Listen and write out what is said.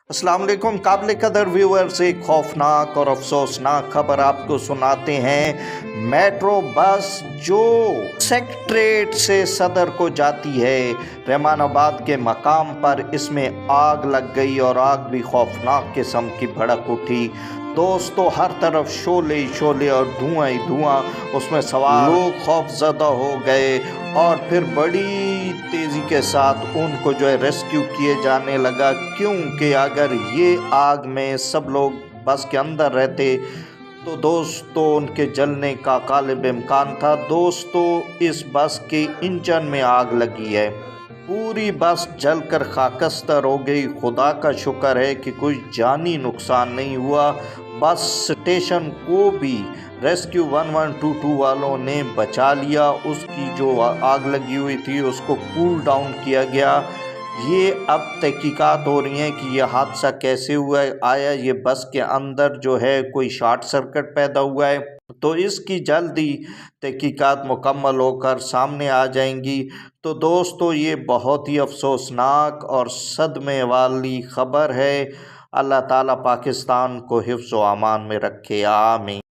अस्सलाम वालेकुम काबिल कदर व्यूअर्स, एक खौफनाक और अफसोसनाक खबर आपको सुनाते हैं। मेट्रो बस जो सेक्रेटेरिएट से सदर को जाती है रहमानाबाद के मकाम पर, इसमें आग लग गई और आग भी खौफनाक किस्म की भड़क उठी। दोस्तों, हर तरफ शोले ही शोले और धुआं ही धुआं। उसमें सवार लोग खौफजदा हो गए और फिर बड़ी तेज़ी के साथ उनको जो है रेस्क्यू किए जाने लगा, क्योंकि अगर ये आग में सब लोग बस के अंदर रहते तो दोस्तों उनके जलने का गालिब इम्कान था। दोस्तों, इस बस के इंजन में आग लगी है, पूरी बस जलकर खाकस्तर हो गई। खुदा का शुक्र है कि कोई जानी नुकसान नहीं हुआ। बस स्टेशन को भी रेस्क्यू 1122 वालों ने बचा लिया। उसकी जो आग लगी हुई थी उसको कूल डाउन किया गया। ये अब तहकीकात हो रही हैं कि यह हादसा कैसे हुआ है। आया ये बस के अंदर जो है कोई शॉर्ट सर्किट पैदा हुआ है, तो इसकी जल्दी तहकीकात मुकम्मल होकर सामने आ जाएंगी। तो दोस्तों, ये बहुत ही अफसोसनाक और सदमे वाली ख़बर है। अल्लाह ताला पाकिस्तान को हिफ्ज़ व अमान में रखे, आमीन।